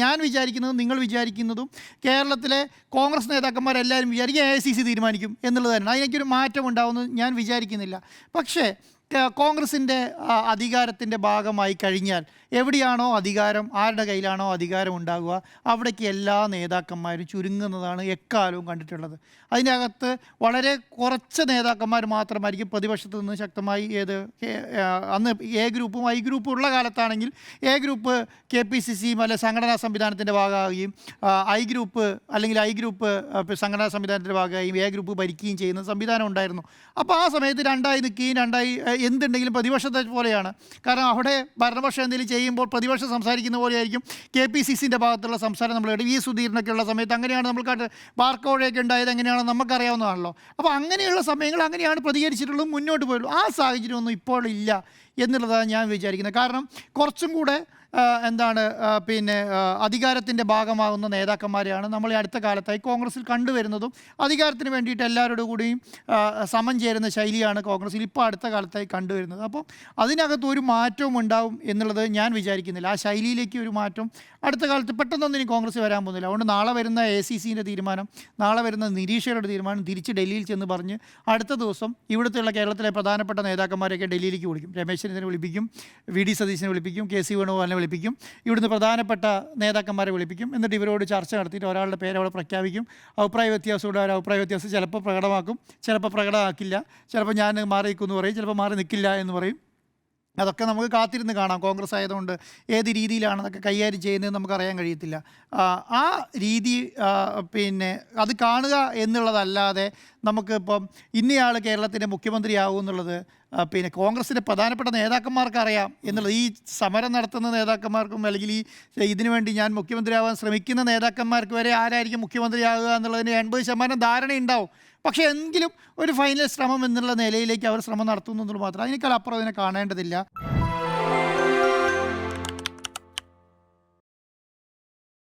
ഞാൻ വിചാരിക്കുന്നതും നിങ്ങൾ വിചാരിക്കുന്നതും കേരളത്തിലെ കോൺഗ്രസ് നേതാക്കന്മാരെല്ലാവരും വിചാരിക്കും AICC തീരുമാനിക്കും എന്നുള്ളത് തന്നെ. അതിലേക്കൊരു മാറ്റം ഉണ്ടാവുമെന്ന് ഞാൻ വിചാരിക്കുന്നില്ല. പക്ഷേ കോൺഗ്രസിൻ്റെ അധികാരത്തിൻ്റെ ഭാഗമായി കഴിഞ്ഞാൽ എവിടെയാണോ അധികാരം, ആരുടെ കയ്യിലാണോ അധികാരം ഉണ്ടാകുക, അവിടേക്ക് എല്ലാ നേതാക്കന്മാരും ചുരുങ്ങുന്നതാണ് എക്കാലവും കണ്ടിട്ടുള്ളത്. അതിനകത്ത് വളരെ കുറച്ച് നേതാക്കന്മാർ മാത്രമായിരിക്കും പ്രതിപക്ഷത്ത് നിന്ന് ശക്തമായി അന്ന് A ഗ്രൂപ്പും I ഗ്രൂപ്പും ഉള്ള കാലത്താണെങ്കിൽ A ഗ്രൂപ്പ് KPCCയും അല്ലെ സംഘടനാ സംവിധാനത്തിൻ്റെ ഭാഗമാകുകയും I ഗ്രൂപ്പ് സംഘടനാ സംവിധാനത്തിൻ്റെ ഭാഗമായും A ഗ്രൂപ്പ് ഭരിക്കുകയും ചെയ്യുന്ന സംവിധാനം ഉണ്ടായിരുന്നു. അപ്പോൾ ആ സമയത്ത് രണ്ടായി നിൽക്കുകയും എന്തുണ്ടെങ്കിലും പ്രതിപക്ഷത്തെ പോലെയാണ്. കാരണം അവിടെ ഭരണപക്ഷം എന്തെങ്കിലും ചെയ്യുമ്പോൾ പ്രതിപക്ഷം സംസാരിക്കുന്ന പോലെയായിരിക്കും KPCCൻ്റെ ഭാഗത്തുള്ള സംസാരം. നമ്മൾ V സുധീരനൊക്കെ ഉള്ള സമയത്ത് അങ്ങനെയാണ് നമ്മൾ ബാർക്കോഴയൊക്കെ ഉണ്ടായത്, എങ്ങനെയാണെന്ന് നമുക്കറിയാവുന്നതാണല്ലോ. അപ്പോൾ അങ്ങനെയുള്ള സമയങ്ങൾ അങ്ങനെയാണ് പ്രതികരിച്ചിട്ടുള്ളതും മുന്നോട്ട് പോയുള്ളൂ. ആ സാഹചര്യമൊന്നും ഇപ്പോൾ ഇല്ല എന്നുള്ളതാണ് ഞാൻ വിചാരിക്കുന്നത്. കാരണം കുറച്ചും കൂടെ അധികാരത്തിൻ്റെ ഭാഗമാകുന്ന നേതാക്കന്മാരെയാണ് നമ്മൾ അടുത്ത കാലത്തായി കോൺഗ്രസിൽ കണ്ടുവരുന്നതും. അധികാരത്തിന് വേണ്ടിയിട്ട് എല്ലാവരുടെ കൂടെയും സമം ചേരുന്ന ശൈലിയാണ് കോൺഗ്രസിൽ ഇപ്പോൾ അടുത്ത കാലത്തായി കണ്ടുവരുന്നത്. അപ്പോൾ അതിനകത്ത് ഒരു മാറ്റവും ഉണ്ടാവും എന്നുള്ളത് ഞാൻ വിചാരിക്കുന്നില്ല. ആ ശൈലിയിലേക്ക് ഒരു മാറ്റം അടുത്ത കാലത്ത് പെട്ടെന്നൊന്നും ഇനി കോൺഗ്രസ് വരാൻ പോകുന്നില്ല. അതുകൊണ്ട് നാളെ വരുന്ന AICCൻ്റെ തീരുമാനം, നാളെ വരുന്ന നിരീക്ഷകരുടെ തീരുമാനം തിരിച്ച് ഡൽഹിയിൽ ചെന്ന് പറഞ്ഞ് അടുത്ത ദിവസം ഇവിടുത്തെയുള്ള കേരളത്തിലെ പ്രധാനപ്പെട്ട നേതാക്കന്മാരെയൊക്കെ ഡൽഹിയിലേക്ക് വിളിക്കും. രമേശ് ചെന്നിത്തലയെ വിളിപ്പിക്കും, VD സതീശനെ വിളിപ്പിക്കും, KC വേണുഗോപാലിനെ വിളിപ്പിക്കും, ഇവിടുന്ന് പ്രധാനപ്പെട്ട നേതാക്കന്മാരെ വിളിപ്പിക്കും. എന്നിട്ട് ഇവരോട് ചർച്ച നടത്തിയിട്ട് ഒരാളുടെ പേര് അവിടെ പ്രഖ്യാപിക്കും. അഭിപ്രായ വ്യത്യാസത്തോടെ ഒരു അഭിപ്രായ വ്യത്യാസം ചിലപ്പോൾ പ്രകടമാക്കും, ചിലപ്പോൾ പ്രകടമാക്കില്ല, ചിലപ്പോൾ ഞാൻ മാറി നിൽക്കുമെന്ന് പറയും, ചിലപ്പോൾ മാറി നിൽക്കില്ല എന്ന് പറയും. അതൊക്കെ നമുക്ക് കാത്തിരുന്ന് കാണാം. കോൺഗ്രസ് ആയതുകൊണ്ട് ഏത് രീതിയിലാണ് അതൊക്കെ കൈകാര്യം ചെയ്യുന്നത് നമുക്കറിയാൻ കഴിയത്തില്ല. ആ രീതി അത് കാണുക എന്നുള്ളതല്ലാതെ നമുക്കിപ്പം ഇന്നയാൾ കേരളത്തിൻ്റെ മുഖ്യമന്ത്രിയാവും എന്നുള്ളത് കോൺഗ്രസിൻ്റെ പ്രധാനപ്പെട്ട നേതാക്കന്മാർക്ക് അറിയാം എന്നുള്ളത്. ഈ സമരം നടത്തുന്ന നേതാക്കന്മാർക്കും അല്ലെങ്കിൽ ഇതിനു വേണ്ടി ഞാൻ മുഖ്യമന്ത്രിയാവാൻ ശ്രമിക്കുന്ന നേതാക്കന്മാർക്ക് വരെ ആരായിരിക്കും മുഖ്യമന്ത്രിയാകുക എന്നുള്ളതിന് 80% ധാരണയുണ്ടാവും. പക്ഷേ എങ്കിലും ഒരു ഫൈനൽ ശ്രമം എന്നുള്ള നിലയിലേക്ക് അവർ ശ്രമം നടത്തുന്നു എന്നുള്ളത് മാത്രം. അതിനേക്കാൾ അപ്പുറം അതിനെ കാണേണ്ടതില്ല.